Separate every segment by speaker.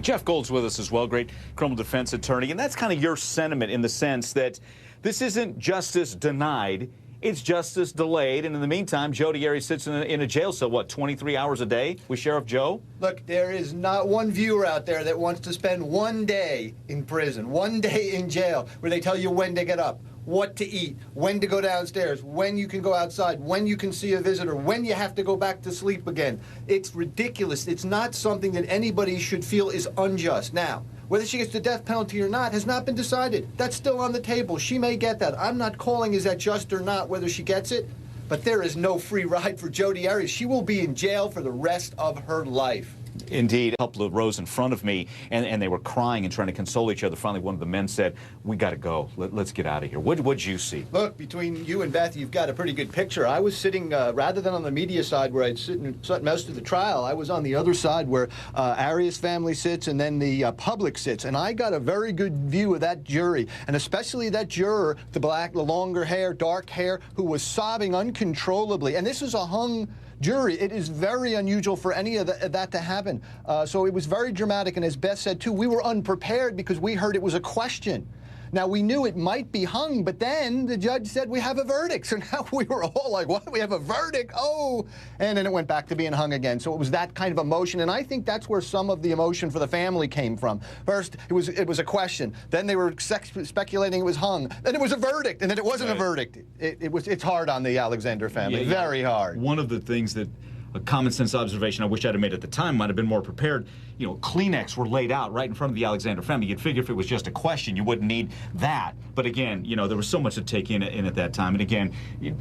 Speaker 1: Jeff Gold's with us as well, great criminal defense attorney. And that's kind of your sentiment in the sense that this isn't justice denied, it's justice delayed. And in the meantime, Jodi Arias sits in a jail cell, what, 23 hours a day with Sheriff Joe?
Speaker 2: Look, there is not one viewer out there that wants to spend one day in prison, one day in jail, where they tell you when to get up, what to eat, when to go downstairs, when you can go outside, when you can see a visitor, when you have to go back to sleep again. It's ridiculous. It's not something that anybody should feel is unjust. Now, whether she gets the death penalty or not has not been decided. That's still on the table. She may get that. I'm not calling is that just or not whether she gets it, but there is no free ride for Jodi Arias. She will be in jail for the rest of her life.
Speaker 1: Indeed. A couple of rows in front of me, and they were crying and trying to console each other. Finally, one of the men said, "We got to go. Let's get out of here." What'd you see?
Speaker 2: Look, between you and Beth, you've got a pretty good picture. I was sitting, rather than on the media side where I'd sit most of the trial, I was on the other side where Arias family sits and then the public sits. And I got a very good view of that jury, and especially that juror, the longer hair, dark hair, who was sobbing uncontrollably. And this is a hung jury. It is very unusual for any of that to happen. So it was very dramatic, and as Beth said too, we were unprepared because we heard it was a question. Now, we knew it might be hung, but then the judge said we have a verdict. So now we were all like, what? We have a verdict? Oh! And then it went back to being hung again. So it was that kind of emotion, and I think that's where some of the emotion for the family came from. First, it was a question. Then they were speculating it was hung. Then it was a verdict, and then it wasn't a verdict. It's hard on the Alexander family, very hard.
Speaker 1: One of the things that a common sense observation I wish I'd have made at the time, might have been more prepared. You know, Kleenex were laid out right in front of the Alexander family. You'd figure if it was just a question, you wouldn't need that. But again, you know, there was so much to take in at that time. And again,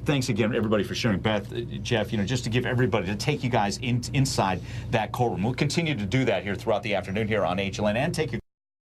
Speaker 1: thanks again, everybody, for sharing. Beth, Jeff, you know, just to give everybody, to take you guys inside that courtroom. We'll continue to do that here throughout the afternoon here on HLN, and take you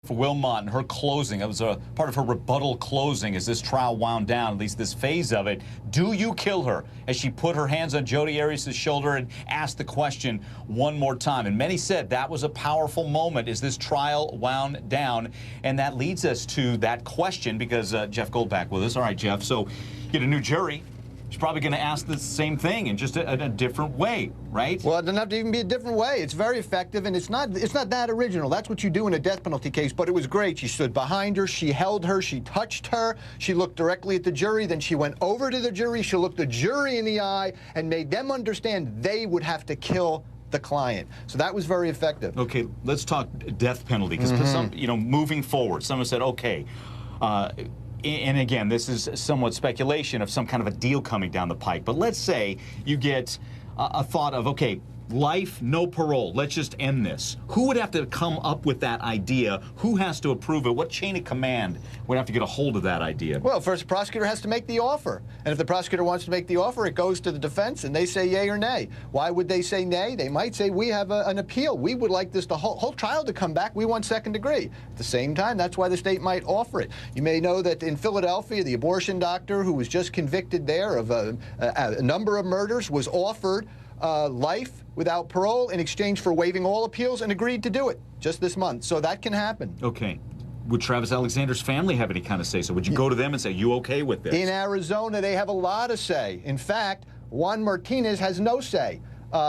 Speaker 1: for Wilmot and her closing. It was a part of her rebuttal closing as this trial wound down, at least this phase of it. Do you kill her? As she put her hands on Jodi Arias' shoulder and asked the question one more time. And many said that was a powerful moment as this trial wound down. And that leads us to that question, because Jeff Gold back with us. All right, Jeff, so you get a new jury. She's probably going to ask the same thing in just a different way, right?
Speaker 2: Well, it doesn't have to even be a different way. It's very effective, and it's not that original. That's what you do in a death penalty case, but it was great. She stood behind her, she held her, she touched her, she looked directly at the jury, then she went over to the jury, she looked the jury in the eye and made them understand they would have to kill the client. So that was very effective.
Speaker 1: Okay, let's talk death penalty, because some, you know, moving forward, someone said, okay, and again, this is somewhat speculation of some kind of a deal coming down the pike, but let's say you get a thought of, okay, life, no parole, let's just end this. Who would have to come up with that idea? Who has to approve it? What chain of command would have to get a hold of that idea?
Speaker 2: Well, first, the prosecutor has to make the offer. And if the prosecutor wants to make the offer, it goes to the defense, and they say yay or nay. Why would they say nay? They might say, we have an appeal. We would like this whole trial to come back. We want second degree. At the same time, that's why the state might offer it. You may know that in Philadelphia, the abortion doctor who was just convicted there of a number of murders was offered life without parole in exchange for waiving all appeals, and agreed to do it just this month. So that can happen.
Speaker 1: Okay. Would Travis Alexander's family have any kind of say? So would you go to them and say, you okay with this?
Speaker 2: In Arizona, they have a lot of say. In fact, Juan Martinez has no say.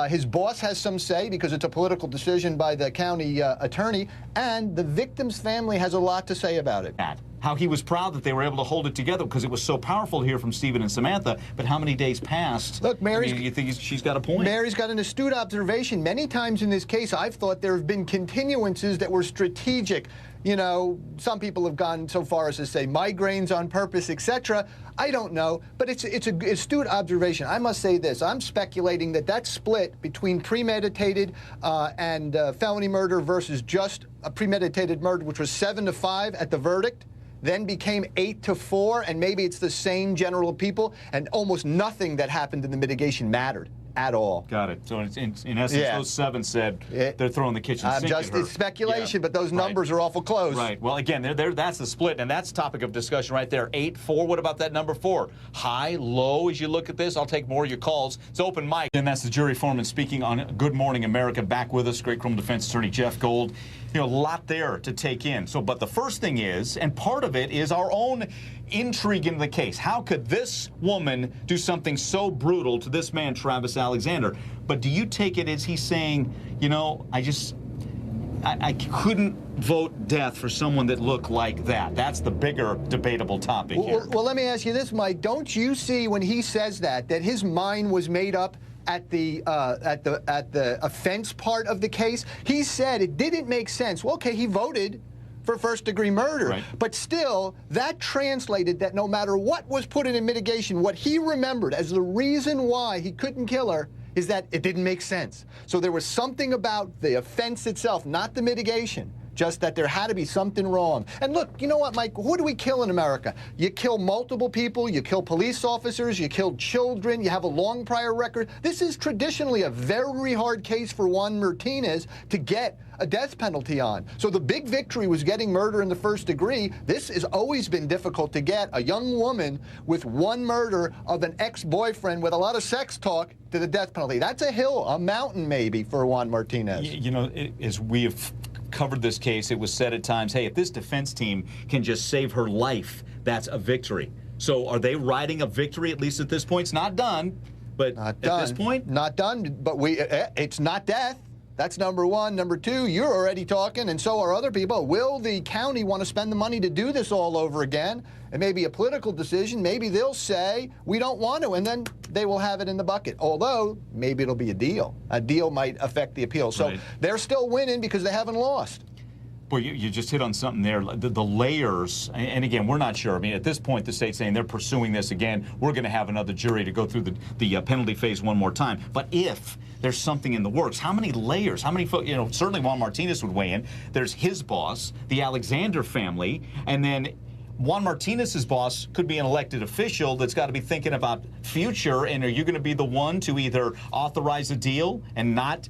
Speaker 2: His boss has some say because it's a political decision by the county attorney, and the victim's family has a lot to say about it.
Speaker 1: How he was proud that they were able to hold it together because it was so powerful to hear from Stephen and Samantha, but how many days passed?
Speaker 2: Look, Mary's...
Speaker 1: You think she's got a point?
Speaker 2: Mary's got an astute observation. Many times in this case, I've thought there have been continuances that were strategic. You know, some people have gone so far as to say migraines on purpose, etc. I don't know, but it's an astute observation. I must say this. I'm speculating that split between premeditated and felony murder versus just a premeditated murder, which was 7-5 at the verdict, then became 8-4, and maybe it's the same general people, and almost nothing that happened in the mitigation mattered at all.
Speaker 1: Got it. So in essence, those 7 said they're throwing the kitchen sink at her.
Speaker 2: It's speculation, but those numbers are awful close.
Speaker 1: Right. Well, again, that's the split, and that's topic of discussion right there. 8-4. What about that number 4? High, low, as you look at this? I'll take more of your calls. It's open mic. And that's the jury foreman speaking on Good Morning America. Back with us, great criminal defense attorney Jeff Gold. You know, a lot there to take in. So, but the first thing is, and part of it is our own intrigue in the case. How could this woman do something so brutal to this man, Travis Alexander? But do you take it as he's saying, you know, I couldn't vote death for someone that looked like that. That's the bigger debatable topic here.
Speaker 2: Well, let me ask you this, Mike. Don't you see when he says that his mind was made up at the offense part of the case? He said it didn't make sense. Well, okay, he voted for first-degree murder.
Speaker 1: Right.
Speaker 2: But still, that translated that no matter what was put in mitigation, what he remembered as the reason why he couldn't kill her is that it didn't make sense. So there was something about the offense itself, not the mitigation, just that there had to be something wrong. And look, you know what, Mike? Who do we kill in America? You kill multiple people, you kill police officers, you kill children, you have a long prior record. This is traditionally a very hard case for Juan Martinez to get a death penalty on. So the big victory was getting murder in the first degree. This has always been difficult to get. A young woman with one murder of an ex-boyfriend with a lot of sex talk to the death penalty. That's a hill, a mountain maybe for Juan Martinez.
Speaker 1: You know, as we have covered this case, it was said at times, hey, if this defense team can just save her life, that's a victory. So are they riding a victory, at least at this point? It's not done, but at this point?
Speaker 2: Not done, but it's not death. That's number one. Number two, you're already talking, and so are other people. Will the county want to spend the money to do this all over again? It may be a political decision. Maybe they'll say, we don't want to, and then they will have it in the bucket. Although, maybe it'll be a deal. A deal might affect the appeal. So they're still winning because they haven't lost.
Speaker 1: Boy, you just hit on something there. The layers, and again, we're not sure. I mean, at this point, the state's saying they're pursuing this again. We're going to have another jury to go through the penalty phase one more time. But if there's something in the works, how many layers? How many folks? You know, certainly Juan Martinez would weigh in. There's his boss, the Alexander family, and then Juan Martinez's boss could be an elected official that's got to be thinking about future. And are you going to be the one to either authorize a deal and not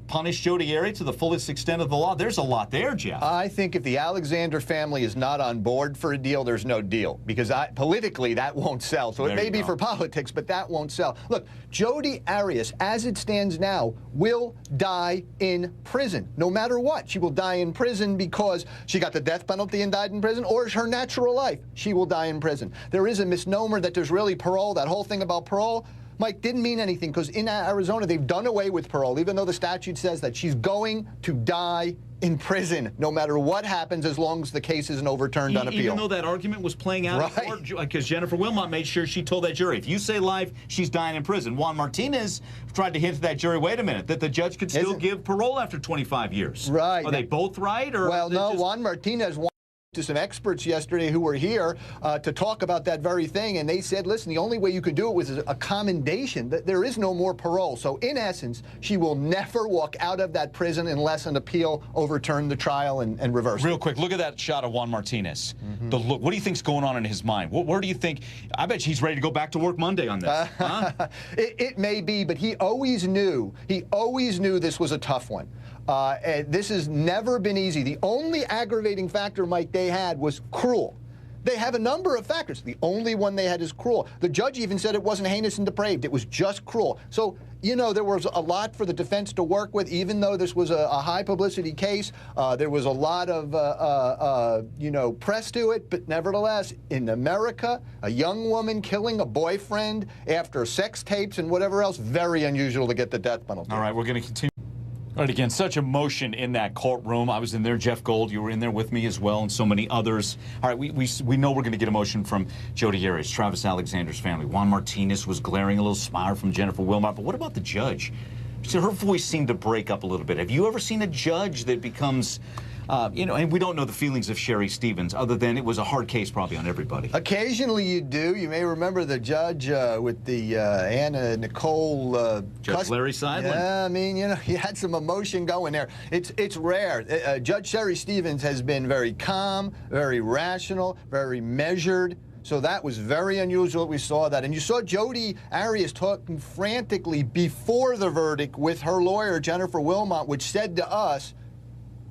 Speaker 1: punish Jodi Arias to the fullest extent of the law? There's a lot there, Jeff.
Speaker 2: I think if the Alexander family is not on board for a deal, there's no deal. Because politically, that won't sell. So it may be for politics, but that won't sell. Look, Jodi Arias, as it stands now, will die in prison. No matter what, she will die in prison because she got the death penalty and died in prison, or it's her natural life. She will die in prison. There is a misnomer that there's really parole. That whole thing about parole, Mike, didn't mean anything because in Arizona, they've done away with parole, even though the statute says that she's going to die in prison no matter what happens as long as the case isn't overturned on appeal.
Speaker 1: Even though that argument was playing out in court, because Jennifer Wilmot made sure she told that jury, if you say life, she's dying in prison. Juan Martinez tried to hint to that jury, wait a minute, that the judge could still give parole after 25 years.
Speaker 2: Right.
Speaker 1: Are they both right? Or
Speaker 2: well, no, Juan Martinez to some experts yesterday who were here to talk about that very thing, and they said, listen, the only way you could do it was a commendation, that there is no more parole. So in essence, she will never walk out of that prison unless an appeal overturned the trial and reversed.
Speaker 1: Real quick, look at that shot of Juan Martinez. The look. What do you think's going on in his mind? Where do you think? I bet he's ready to go back to work Monday on this.
Speaker 2: It may be, but he always knew this was a tough one. This has never been easy. The only aggravating factor, Mike, they had was cruel. They have a number of factors. The only one they had is cruel. The judge even said it wasn't heinous and depraved. It was just cruel. So, you know, there was a lot for the defense to work with, even though this was a high publicity case. There was a lot of, you know, press to it. But nevertheless, in America, a young woman killing a boyfriend after sex tapes and whatever else, very unusual to get the death penalty.
Speaker 1: All right, we're going to continue. All right, again, such emotion in that courtroom. I was in there. Jeff Gold, you were in there with me as well, and so many others. All right, we know we're going to get emotion from Jodi Arias, Travis Alexander's family. Juan Martinez was glaring, a little smile from Jennifer Wilmot. But what about the judge? So her voice seemed to break up a little bit. Have you ever seen a judge that becomes, you know, and we don't know the feelings of Sherry Stevens, other than it was a hard case probably on everybody.
Speaker 2: Occasionally you do. You may remember the judge with the Anna Nicole
Speaker 1: Judge Larry Seidlin.
Speaker 2: Yeah, I mean, you know, he had some emotion going there. It's rare. Judge Sherry Stevens has been very calm, very rational, very measured. So that was very unusual. We saw that. And you saw Jodi Arias talking frantically before the verdict with her lawyer, Jennifer Wilmot, which said to us,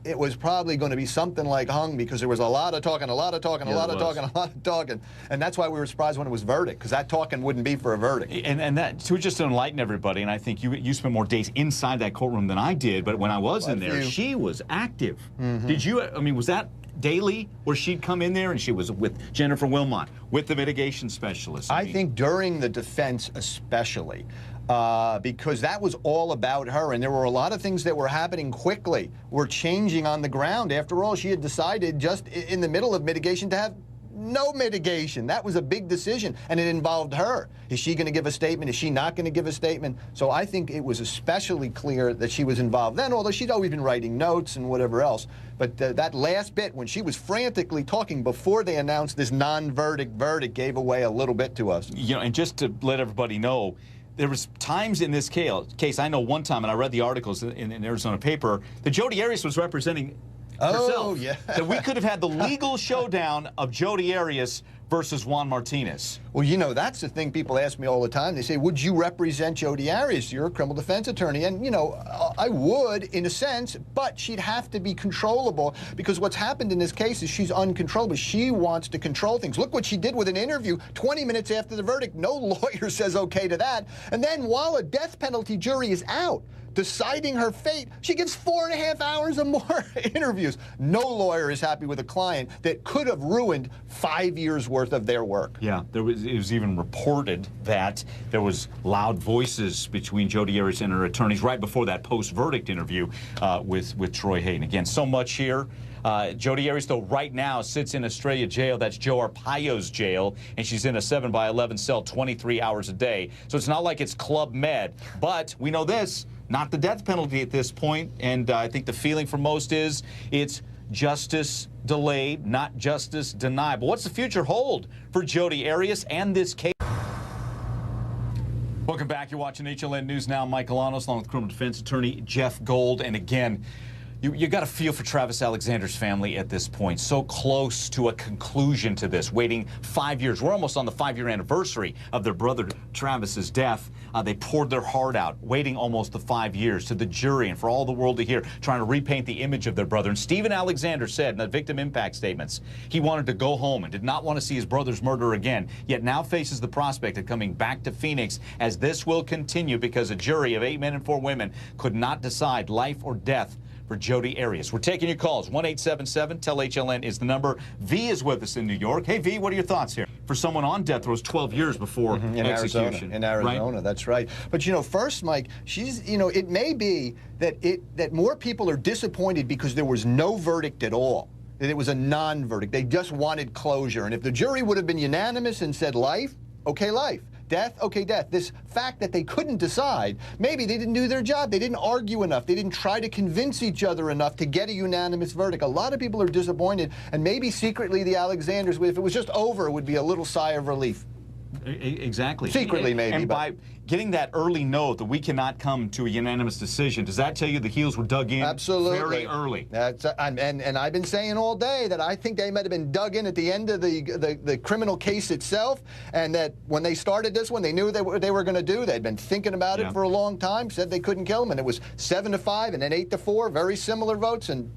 Speaker 2: it was probably going to be something like hung because there was a lot of talking, a lot of talking, a lot of talking, a lot of talking. And that's why we were surprised when it was verdict, because that talking wouldn't be for a verdict.
Speaker 1: And that, to just enlighten everybody, and I think you spent more days inside that courtroom than I did, but when I was in there, she was active. Did you, I mean, was that daily where she'd come in there and she was with Jennifer Wilmot, with the mitigation specialist?
Speaker 2: I think during the defense especially, because that was all about her, and there were a lot of things that were happening quickly, were changing on the ground. After all, she had decided just in the middle of mitigation to have no mitigation. That was a big decision, and it involved her. Is she going to give a statement? Is she not going to give a statement? So I think it was especially clear that she was involved then, although she'd always been writing notes and whatever else. But that last bit, when she was frantically talking before they announced this non-verdict verdict, gave away a little bit to us.
Speaker 1: You know, and just to let everybody know, there was times in this case, I know one time, and I read the articles in Arizona paper, that Jodi Arias was representing herself.
Speaker 2: Oh, yeah.
Speaker 1: That we could have had the legal showdown of Jodi Arias versus Juan Martinez.
Speaker 2: Well, you know, that's the thing people ask me all the time. They say, would you represent Jodi Arias? You're a criminal defense attorney. And, you know, I would, in a sense, but she'd have to be controllable, because what's happened in this case is she's uncontrollable. She wants to control things. Look what she did with an interview 20 minutes after the verdict. No lawyer says okay to that. And then while a death penalty jury is out, deciding her fate, she gives 4.5 hours of more interviews. No lawyer is happy with a client that could have ruined 5 years worth of their work.
Speaker 1: Yeah, it was even reported that there was loud voices between Jodi Arias and her attorneys right before that post-verdict interview with Troy Hayden. Again, so much here. Jodi Arias, though, right now sits in Australia jail. That's Joe Arpaio's jail, and she's in a 7-by-11 cell 23 hours a day. So it's not like it's Club Med. But we know this, not the death penalty at this point, and I think the feeling for most is it's justice delayed, not justice denied. But what's the future hold for Jodi Arias and this case? Welcome back. You're watching HLN News Now. Mike Galanos, along with criminal defense attorney Jeff Gold. And again, you got to feel for Travis Alexander's family at this point. So close to a conclusion to this, waiting 5 years. We're almost on the 5-year anniversary of their brother Travis's death. They poured their heart out, waiting almost the 5 years, to the jury and for all the world to hear, trying to repaint the image of their brother. And Stephen Alexander said in the victim impact statements, he wanted to go home and did not want to see his brother's murder again, yet now faces the prospect of coming back to Phoenix, as this will continue because a jury of 8 men and 4 women could not decide life or death for Jodi Arias. We're taking your calls. 1-877-TEL-HLN is the number. V is with us in New York. Hey, V, what are your thoughts here? For someone on death row, 12 years before execution.
Speaker 2: In Arizona, right? That's right. But, you know, first, Mike, she's, you know, it may be that more people are disappointed because there was no verdict at all. That it was a non-verdict. They just wanted closure. And if the jury would have been unanimous and said life, okay, life. Death, okay, death. This fact that they couldn't decide, maybe they didn't do their job. They didn't argue enough. They didn't try to convince each other enough to get a unanimous verdict. A lot of people are disappointed, and maybe secretly the Alexanders, if it was just over, would be a little sigh of relief.
Speaker 1: Exactly.
Speaker 2: Secretly, maybe.
Speaker 1: And by getting that early note that we cannot come to a unanimous decision, does that tell you the heels were dug in very early?
Speaker 2: And I've been saying all day that I think they might have been dug in at the end of the criminal case itself, and that when they started this one, they knew what they were going to do. They'd been thinking about it for a long time, said they couldn't kill him, and it was 7-5 and then 8-4, very similar votes, and